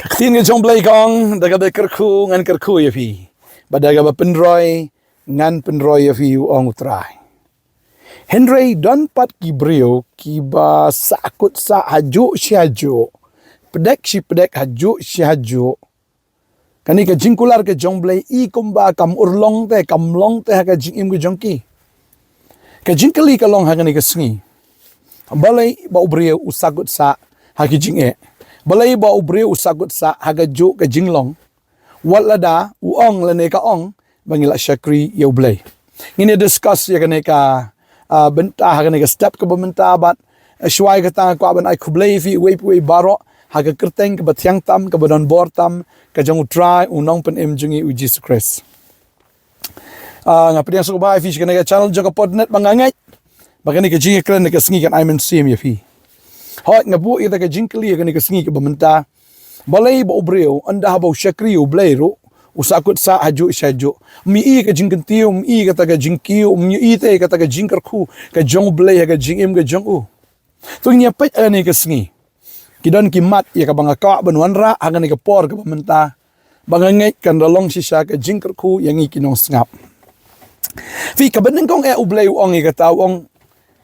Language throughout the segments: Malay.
Tin ke jong blai kong daga be kerku ngan kerku ya fi. Badaga ba penroy ngan penroy ya fi ong utrai. Henry don pat ki briew ki ba sahkut sa haju si haju. Pedek si pedek haju si haju. Kani ke jingkular ke jong blai I kumba kam urlong te kam long te ha ke jingim ke jongki. Ke jingkeli ke long ha kani ke sengi. Balei ba briew usagut sa ha ki jingeh. Balai ba briew usagut sa ha ke ju ke jinglong. Walada uong lene ka ong bangila syakri ya blai. Ngini discuss ya kani ka benta hagan ke step ke benta bat shwai ke tang ko ban ai khublei fi we baro ha ke kerteng ke batyang tam ke badon bor tam ke jong try unong pen em jungi u Jesus Christ ngapri yang so bai fi ke channel jong Potternet mangangai bagani ke jing kren ke sngi kan I men sim ya fi hot ngabu ida ke jingkli ke ke sngi ke benta balai ba breu anda ha ba syakri u blai ro usakut sa haju syaju mi I ke jingkentiu mi I kata ke jingkiu mi I te kata ke jingkerku ke jong blai ke jingim ke jong u tu nya pet ani ke sngi kidon ki mat ya ka banga ka banwan ra hagan ke por ke menta bangangai kan dalong sisa ke jingkerku yang I kinong sngap fi ka beneng kong u blai ong ke tau ong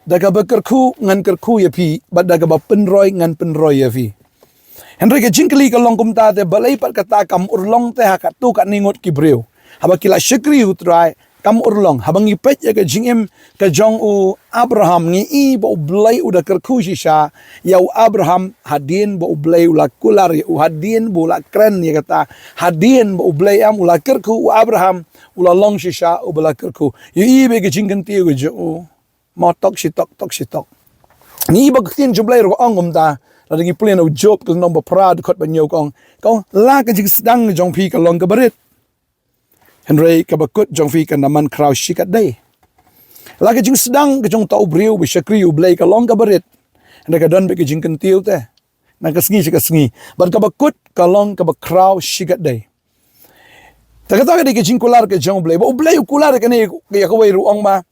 daga bekerku ngan kerku ya pi bad daga ba penroy ngan penroy ya fi Henry ke jingkeli ke long kumta te balai pat kata kam urlong te hakat tu kat ningot ki breu. Haba kila syakri utrai kam urlong. Haba ngipet ya ke jingim ke jong u Abraham ngi I ba blai uda kerku sisa. Ya u Abraham hadin ba blai ula kular ya u hadin ba ula kren ya kata. Hadin ba blai am ula kerku u Abraham ula long sisa u bala kerku. Ya I be ke jingken tiu ke jong u. Motok sitok. Ni ba ketien jublai ro ong kumta. Lagi ngi plan job ke nombor prad kot banyo kong la ke jing sedang jong pi ke long ke berit Henry ke bakut jong fi ke naman kraw shikat dai la ke jing sedang ke jong tau breu be syakri u blai ke long ke berit Henry ke don be ke jing kentiu te na ke sengi ban ke bakut ke long ke kraw shikat dai tak ke jing kular ke jong blai ba blai kular ke ni ke ya wei ruang ma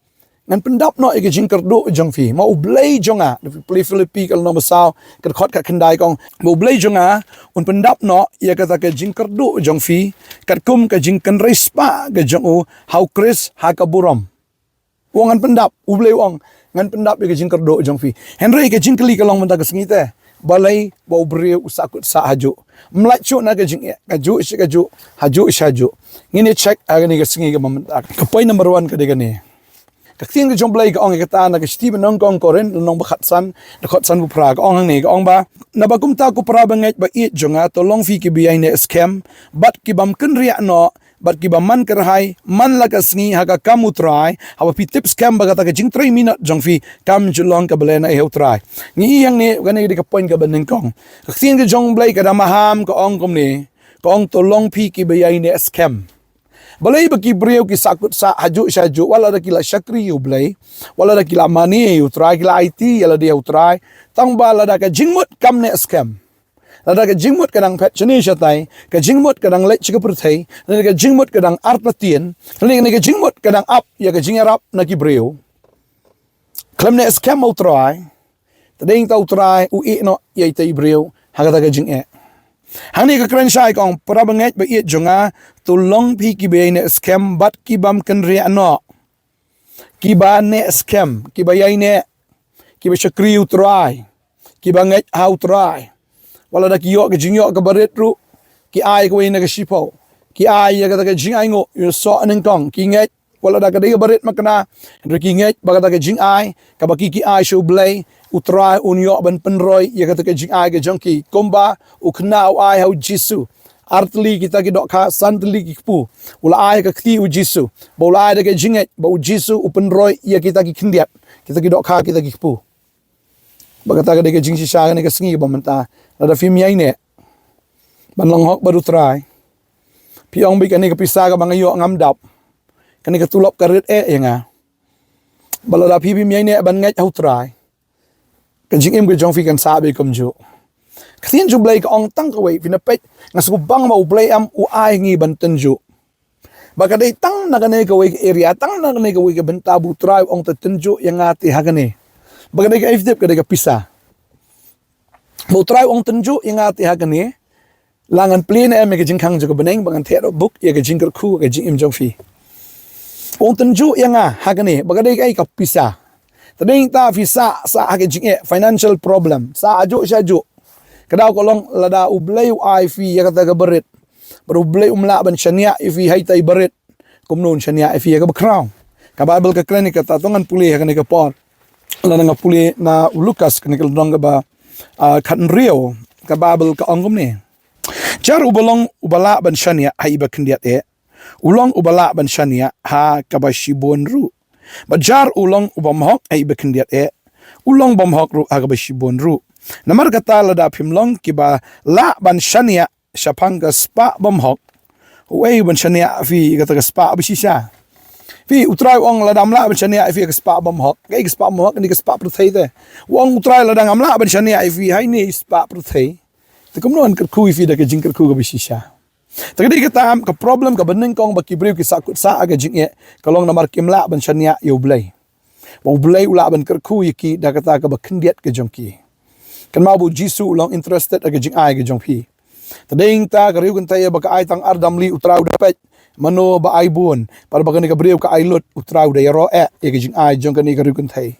ngan pendap no ke jing kerdu jong fi mau blai jonga de play Filipi kal no masau ke khot ka kendai kong mau blai jonga un pendap no ya kata ke jing kerdu jong fi kat kum ke jing kan respa ke jong u hau kris ha ka burom wongan pendap u blai wong ngan pendap ke jing kerdu jong fi Henry ke jing keli kalong menta ke sengite balai bau breu usakut sa haju mlachu na ke jing ka ju si ka ju haju syaju ngini check agani ke sengi ke menta ke point number 1 ke de gani Kaktin ke jong blai ke ong ke ta na ke Stephen nong kong koren nong bakhatsan de khotsan bu pra ke ong hang ni ke ong ba na ba kum ta ku pra banget ba I jonga to long fi ke biai ne scam bat ki bam ken ria no bat ki bam man kerhai man la ka sngi ha ka kamu try ha ba pi tip scam ba ta ke jing 3 minute jong fi kam julong ke belena e try ni yang ni ga ni de ke point ke beneng kong kaktin ke jong blai ke da maham ke ong kom ni ke ong to long fi ke biai ne scam Balai bagi breu ki sakut sa haju syaju wala da kila syakri u blai wala da kila mani u try kila IT yala dia u try tang ba la da ka jingmut kam ne scam la da ka jingmut kadang pet chini shatai ka jingmut kadang lech ka perthai la da ka jingmut kadang arpatien la da ka jingmut kadang up ya ka jingarap na ki breu klam ne scam u try tading ta u try u I no ya tai breu haga da ka jing Hani ke keren syai kong para banget ba I jonga tulong pi ki be ne scam bat ki bam ken ria no ki ba ne scam ki ba yai ne ki ba syakri u try ki ba nget how try wala da ki yo ke jingyo ke baret ru ki ai ko ne ke sipo ki ai ya ka jing ai ngo yo so anen kong ki nget wala da ka de baret makna ki nget ba ka jing ai ka ba ki ai show blai utrai unyo ban penroy ya kata ke jing ai ke jongki komba uknau ai hau jisu artli kita ki dok kha santli ki pu ula ai ka kti u jisu bola ai de ke jinget ba u jisu u penroy ya kita ki kindiat kita ki dok kha kita ki pu ba kata ke jing sisa ne ke sengi ba menta ada film yai ne ban long hok baru try piong bi kan ke pisa ka bangayo ngam dap kan ke tulop karet nga bala da pi yai ne ban ngai hau try kan jing im ke jong fi kan sabe kom ju khin ju blai ka ong tang ka wei vina pet ngasu bang ma u blai am u ai ngi ban ten ju ba ka dei tang na ka ne ka wei area tang na ka ne ka wei ka benta bu try ong ta ten ju yang ati ha ka ne ba ka dei ka ifdep ka dei ka pisa bu try ong ten ju yang ati ha ka ne langan plin em ke jing khang jo beneng bangan the book ya ke jing khu ke jing im jong fi ong tenju yang hagane bagade ai kapisa tading ta visa sa ke jing financial problem sa ajo sajo kadau kolong lada ublei ai fi ya kata ke berit baru ublei umla ban shania fi hai tai berit kumnon shania fi ya ke crown ka bible ke klinik kata tongan pulih hagane ke por lada ngapuli na Lukas ke dong ba kan rio ka bible ka ongum ne jar ubalong ubala ban shania hai ba kendiat ulong ubala ban shania ha kabashibon ru bajar ulong ubamhok ai ba kendiat ulong bamhok ru ha kabashibon ru namar kata lada phimlong kiba la ban shania shapanga spa bamhok wei ban shania fi kata spa bisisa fi utrai ong lada amla ban shania fi spa bamhok kai spa bamhok ni spa pruthai te wong utrai lada amla ban shania fi hai ni spa pruthai te kumnon ker khu fi da ke jingker khu ga bisisa tagdi kita am ka problem ka beneng kong ba kibriu ki sakut sa aga jingeh kalong namar kimla ban shania yo blai wa blai ula ban ker khu yiki da kata ka ba khendiat ke jongki kan ma bu jisu long interested aga jing ai ke jongpi tading ta ka riu kan tay ba ka ai tang ardam li utrau da pet mano ba ai bun par ba ka briu ka ai lut utrau da yaro ke jing ai jong kan ni ka riu kan tay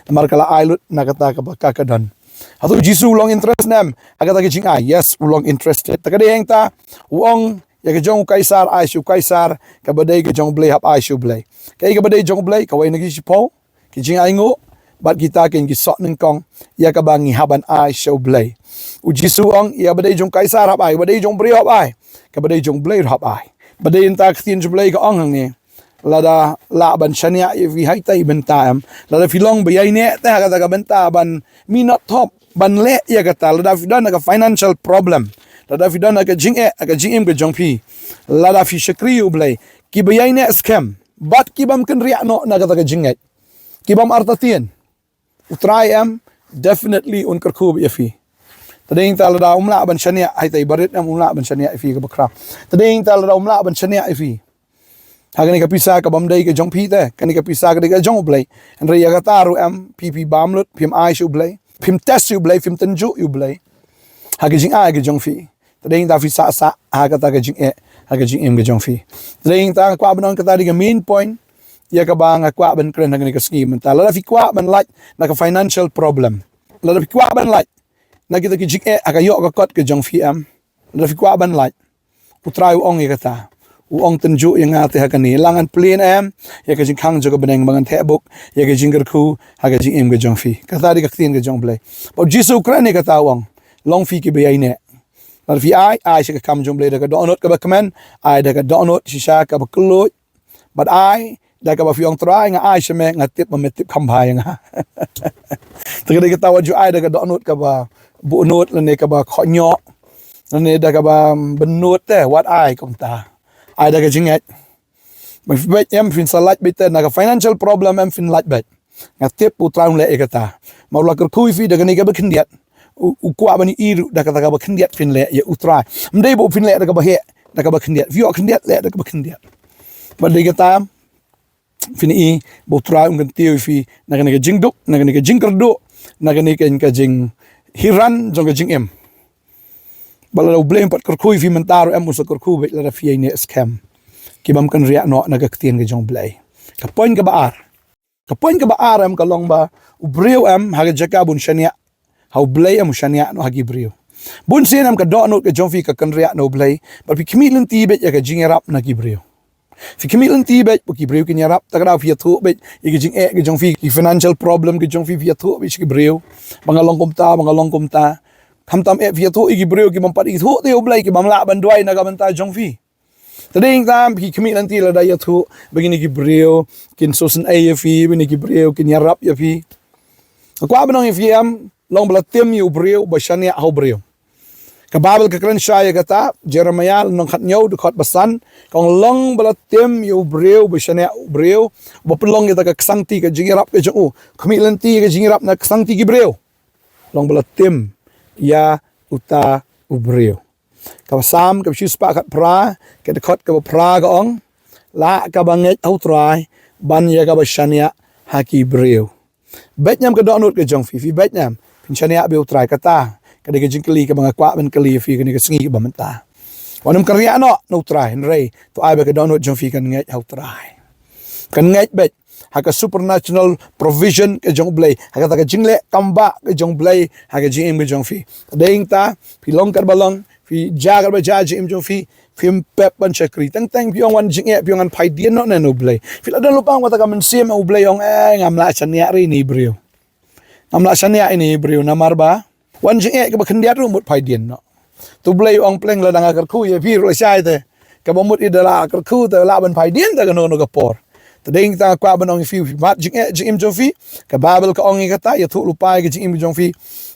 namar kala ai lut na kata ka ba ka kadan Hatu jisu long interest nam agak jing ai yes ulong interested takade heng ta uong ya ke jong kaisar ai shu kaisar ka badai ke jong blai hap ai shu blai kai ka badai jong blai ka wai nagi sipo ki jing ai ngo bat kita ken ki sot ning kong ya ka bangi haban ai shu blai u jisu ong ya badai jong kaisar hap ai badai jong bri hap ai ka badai jong blai hap ai badai ta khin jong blai ka ong hang ni lada la ban shania vi hai tai bentam lada filong bayai ne ta ka benta ban mi not top ban le ya kata lada fidan ka financial problem lada fidan ka jingeh ka jingim ke jongpi lada fi shakri ublai ki bayai ne scam bat ki bam kan ria no na kata ka jingeh ki bam artatien utrai am definitely un kerkhub ya fi tading ta lada umla ban shania hai tai barit am umla ban shania fi ka bakra tading ta lada umla ban shania fi hagani ka pisa ka bamdai ke jong pi te kani ka pisa ka de jong blai and ria ka taru am pp bamlut pim ai shu blai pim test yu blai pim tenju yu blai hagi jing ai ke jong fi tading ta fi sa ha ka ta ke jing hagi jing em ke jong fi tading ta kwa banon ka ta di main point ya ka bang kwa ban kren hagani ka scheme ta la fi kwa ban like na ka financial problem la fi kwa ban like na kita ke jing aka yo ka kot ke jong fi am la fi kwa ban like utrai ong ya ka ta uong tenju yang ate hakani langan plin em ya ke jing khang jo ka beneng bangan the book ya ke jing khu ha ke jing em ke jong fi ka ta di ka tin ke jong blai po jisu krane ka ta wong long fi ke bayai ne lar fi ai se ka kam jong blai da ka download ka ba comment ai da ka download si sha ka ba kluj but ai da ka ba fi ong try nga ai se me nga tip ma me tip kham bhai nga ta ka ta wa ju ai da ka download ka ba bu note la ne ka ba kho nyo ne da ka ba benut te what ai kom ta ai da ka jinget ma bet em fin salat bit na ka financial problem em fin lat bet nga tip utraung le ekata ma la ker kui fi da ka ni ka ba khendiat u kwa bani iru da ka ba khendiat fin le ya utrai mdei bo fin le da ka ba he da ka ba khendiat view khendiat le da ka ba khendiat ba de ka tam fin i bo traung kan tiu fi na ka ni ka jingduk na ka ni ka jingkerdu na ka ni ka jing hiran jong ka jing em bala lo blame pat kerkhui fi mentaro em usa kerkhu be la fi ne scam ki bam kan ria no na ka tien ke jong blai ka point ka ba ar em ka long ba u breu em ha ga jaka bun shania how blai em shania no ha gi breu bun sin em ka do no ke jong fi ka kan ria no blai but fi kmilen ti be ya ka jing rap na gi breu fi kmilen ti be ki breu ki rap ta ka fi thu be ya ki jing ke jong fi ki financial problem ke jong fi thu be ki breu bangalong kom ta tham tam via thu igi breu ki bam pat igi thu te oblai ki bam la ban dwai na ga ban ta jong fi tading tam ki khmi lan ti la da ya thu begini ki breu kin sosen ai fi begini ki breu kin yarap ya fi kwa banong fi am long bla tem yu breu ba shania ho breu ka babel ka kran shaya kata jeremiah nong khat nyau de khot basan kong long bla tem yu breu ba shania breu ba pelong ya ta ka sang ti ka jingirap ke jong khmi lan ti ka jingirap na sang ti ki breu long bla tem ya uta ubreu ka sam ka shus pa khat pra ke de khot ka pra ga ong la ka banget au trai ban ya ka ba shania haki breu betnyam ka donut ke jong fi betnyam pin shania be utrai ka ta ka de ke jingkli ka banga kwa ban kali fi ka ni ka singi ka ba menta Wanum karya no try rei to ai ba ka download jong fi kan ngai how try kan ngai bet haka supernatural provision ke jong blai haka ta jingle kamba ke jong blai haka jim ke jong fi ding ta pi long kar balong fi jagar ba jim jong fi phim pep ban chakri tang piong wan jinge piong an pai dien no na no blai fi la dan lupang wata ka men sim u blai ong ngam la chania ri ni brio ngam la chania ini brio na marba wan jinge ke ba khandiat ru mut pai dien no tu blai ong pleng la dang kar khu ye pi ro sai te ka ba mut idala kar khu te la ban pai dien ta ka no ka por Tading ta kwa banong fi mat jing jong fi ka babel ka ong kata ya thu lupai ka jing jong fi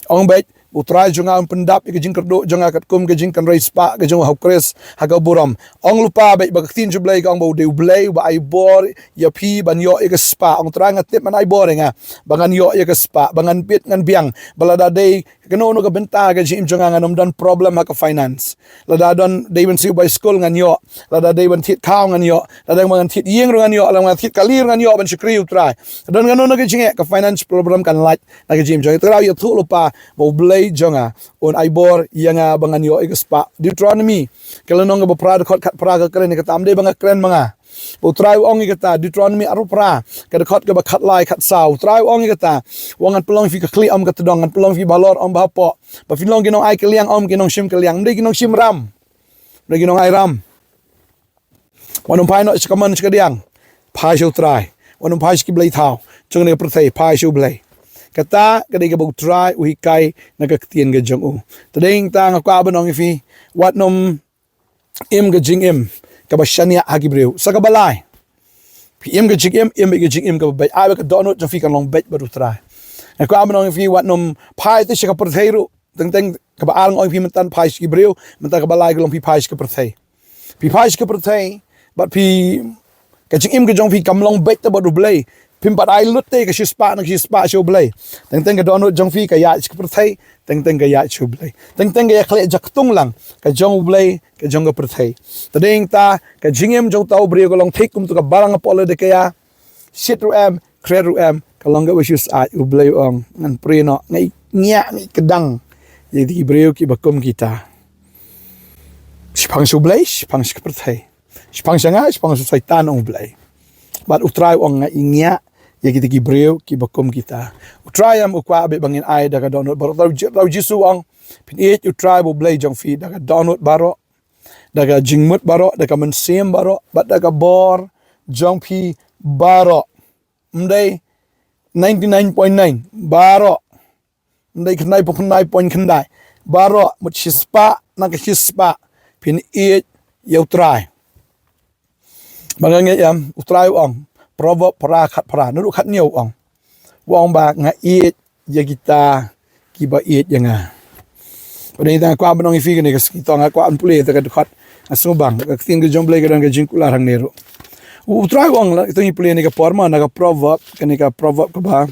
ong bet utrai jonga pendap ka jing kerdo jonga kat kum ka jing kan rais pa ka jong haukres ha ka buram ong lupa bet ba tin jublai ka ong bo de blai ba ai bor ya pi ban yo ka spa ong tra ngat man ai bor nga bangan yo ka spa bangan pit ngan biang balada day kano no ka benta ka jing jonga nganom dan problem ha ka finance lada don day ban siu by school ngan yo lada day ban thit kaw ngan yo lada man thit yeng ngan yo lang thit kalir ngan yo ban shikri utrai don ngano no ka jing ka finance problem kan lat na ka jing jonga tra yo thu lupa bo blai jonga on aibor yanga bangan yo igaspa Deuteronomy kalonong ba pra khot khat pra ka kren ka tam de banga kren manga bo try ong igata Deuteronomy arupra ka khot ka ba khat lai khat sau try ong igata wangan pelong fi ka kli am ka tedong an pelong fi balor om ba po ba fin long ginong ai kliang om ginong shim kliang de ginong shim ram de ginong ai ram wanum pai no chikaman chikadiang pai shu try wanum pai ki blai thau chung ne prathai pai shu blai kata kadai ka bog try uhi kai nakaktian ga jong u tading ta nga kwa banong fi wat nom im ga jing im ka ba shania hagi breu sa ka balai pi im ga jing im ka ba ai ka donut jong fi kan long bet baru try nga kwa banong fi wat nom pai te ka pertheiru teng ka ba arang oi fi mentan pai ki breu mentan ka balai ka long pi pai ka perthei pi pai ka perthei but pi ka jing im ga jong fi kam long bet ta baru blai pimpat ai lut te ka shispa show blai teng ka donut jong fi ka ya ka perthai teng ka ya chu blai teng ka ya khle jaktung lang ka jong blai ka jong ka perthai tading ta ka jingem jong tau brio ko long thik kum tu ka barang apole de ka ya shit ru am kred ru am ka long ga wishes a u blai ong ngan pre no ngai nya ngai kedang ye di brio ki bakum kita spang show blai spang ka perthai spang sanga spang saitan ong blai bat utrai ong ngai nya ya kita ki breu ki bakum kita utrai am ukwa be bangin ai daga download baro tau jisu ong pin it utrai bo blai jong fi daga download baro daga jingmut baro daga mensem baro bat daga bor jong fi baro mdai 99.9 baro mdai khnai po khnai point khandai baro mut shispa naga shispa pin it ya utrai bangang yam utrai ong proverb para khat para nu khat niu ong wong ba nga it ya kita ki ba it yanga pada ita kwa banong ifi ne ka nga kwa an pule ta ka khat aso bang ka tin ga jong blai ka dang ga jing kula rang neru utrai ong la ito ni pule ne ka forma na ka proverb ka ba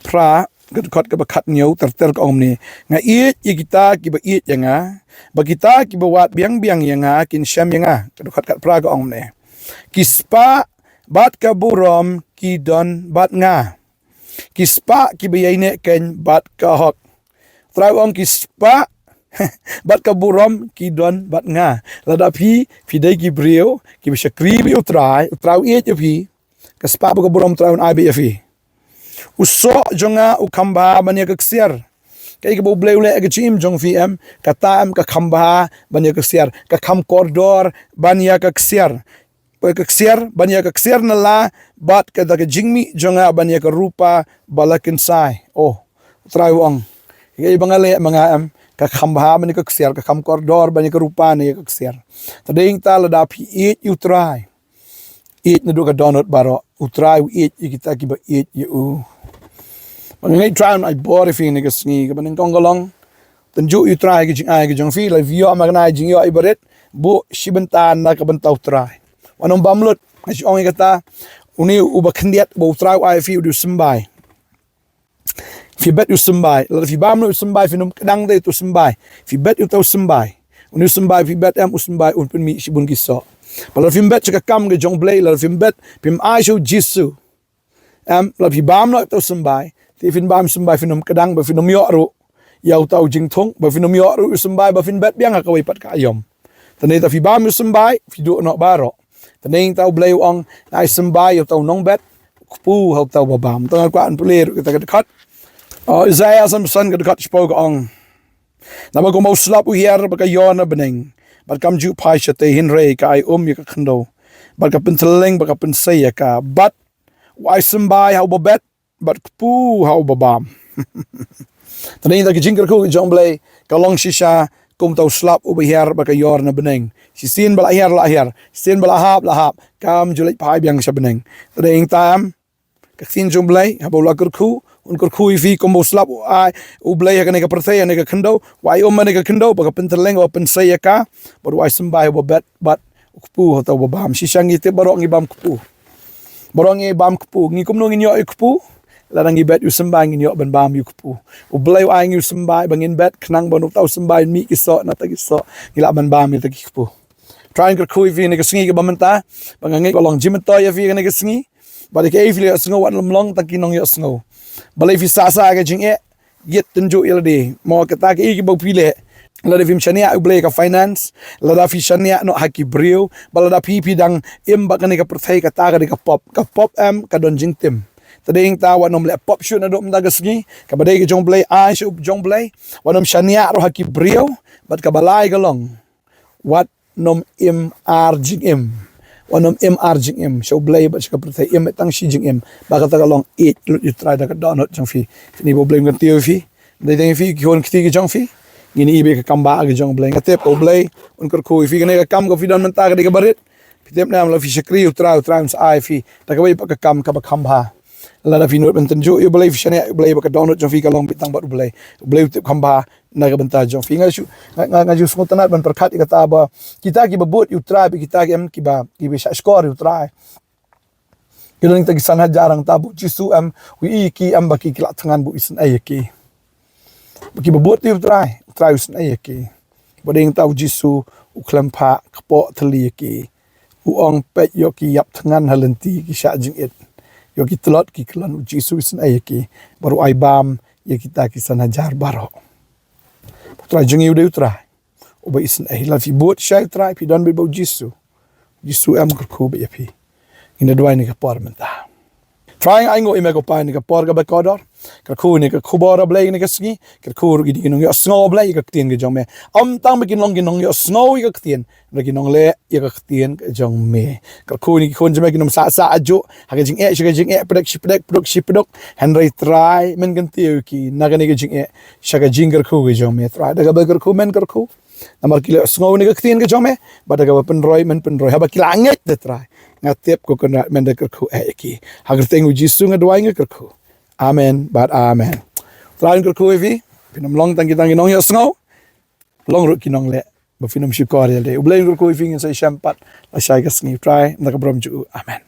pra ka khat ka ba khat niu ter ka om ni nga it ya kita ki ba it yanga ba kita ki ba wat biang yanga kin syam yanga ka khat pra ka om ne kispa bat ka burom ki don bat nga kispa ki bayane ken bat ka hok trawong kispa bat ka burom ki don bat nga lada phi dai ki breu ki be shakri bi utraw e fi kaspa ka burom trawn ai bi fi uso jonga u khamba mania ka ksiar kai ka bo bleu le ka chim jong fi em ka tam ka khamba bania ka ksiar ka kham koridor bania ka ksiar kaksiar banya kaksiar na la bat ka da jingmi jonga banya ka rupa balakin sai oh try wong kay bangale mga ka khamba banya kaksiar ka kham koridor banya ka rupa ne kaksiar tading tala da pi it you try it na do ka donut baro utry it kita ki ba it you mangai try I bought if ni ka sngi ka ban kongolong tanju you try ki jing ai ki jong fi la view amagna jing yo ibaret bu shibentan na ka ban tau try wanong bamlut as ong kata uni uba khandiat bo trau ai fi du sembai fi bet du sembai la fi bamlut sembai fi num kadang de tu sembai fi bet u tau sembai uni sembai fi bet am sembai un pun mi sibun kiso pala fi bet ka kam ge jong blai la fi bet pim ai shu jisu la fi bamlut tau sembai ti fin bam sembai fi num kadang ba fi num yo ru Yau tau jing thong ba finom yo ru sembai ba fin bet biang ka wai pat ka ayom. Tane ta fi ba mu sembai fi do no baro. Tane tau bleu ong ai sembai yo tau nong bet pu hau tau ba bam. Tang kwa an puler kita ka dekat. Isaiah sam san ka dekat spoke ong. Nama ko mau slap u hier ba ka yo na beneng. Ba kam ju pai chate hin re ka ai ya ka khando. Ba ka penteleng ba ka pensei ya ka but wai sembai hau ba bet but pu hau ba bam. Tani da Jingeh ku jong Balei ka long shisha kum tau slap over here ba ka yor na beneng. Si sin bala here la here. Sin bala hap kam julai pai biang sa beneng. Tani tam ka sin jong Balei ha bola ku un ku fi kum slap ai u Balei ka ne ka perthai ne ka khando wai ne ka khando ba ka penteleng wa pensai ka but wai sembai ba bet but pu tau ba bam shisha ngi te barok ngi bam ku. Barok ngi bam ku ngi kum no ngi yo ku. Larang ibet yu sembai ngin yo ban bam yu kupu. U Balei ai yu sembai bangin bet knang banu tau sembai mi kiso na ta kiso ngila ban bam yu ta kupu. Try and ku vi ne ka singi ka bamenta bangangi ko long jim to ya vi ne ka singi. Ba de ke vi le sngo wan long ta kinong yo sngo. Balei fi sa ka Jingeh yet tunjuk il de mo ka ta ki bo pile. La de vim chania u Balei ka finance la da fi chania no haki briew bala da pi dang im ba ka ne ka perthai ka ta ka pop am ka don jing tim. Tading ta wanom le pop shoot na dom dagas ni kabadai ke jong Balei ai shu jong Balei wanom shania ro haki briew bat kabalai galong wat nom Jingeh wanom Jingeh shu Balei bat ka perthai tang shi Jingeh ba ka galong eat you try da donut jong fi ni bo Balei ngan tiu fi dai ding fi kon kti ke jong fi ngini ibe ka kamba ke jong Balei ngatep o Balei un ku fi ne ka kam ko fi don menta ka de ka barit pitep na la fi shakri utra ai fi ta ka bai pa ka kam ka ba khamba la da finot benten jo yo Balei fishania Balei ba ka donut jong fi ka long pitang ba Balei tip khamba na ka benta jong fi ngaju smotanat ban perkhat ka ta ba kita ki ba bot yu try kita ki am ki be score yu try kilong tagi sana jarang ta bu jisu am wi ki am ba ki kila tangan bu isen ay ki ba bot yu try isen ay ki bodeng tau jisu u klampa kpo thli ki u ong pe yo ki yap tangan halenti ki sha Jingeh yo ki telot ki klan uji suisan ay ki baru ay bam ya kita kisan hajar baro putra Jingeh udah utra uba isan ay la fi bot shay try pi don be jisu am ku be pi ina dwai ni ka por menta trying ay ngo imego pa ni ka por ga ba kodor ka ku ni ka khubor Balei ni ka sngi ka ku gi di yo snow Balei ka tien ge jong me am tang be ginong yo snow ka tien ra ginong le ya ka tien ka jong me ka ku ni kon jame ginom sa ajo ha ka Jingeh produk henry try men gan tiu ki na ga ni ka Jingeh ku ge jong me try da ga ba ku men ka ku namar kilo snow ni ka tien ge jong me ba da ga pen roy ha ba kila nget de try ngatep ko kon men da ka ku ki ha ga tengu jisu nga dwai nga ka ku amen but amen try ka ku vi pinam long tang kitang ginong yo snow long rut kinong le ba finam shikor ya de Balei ka ku vi ngin sa shampat la shay ka sngi try na ka brom ju amen.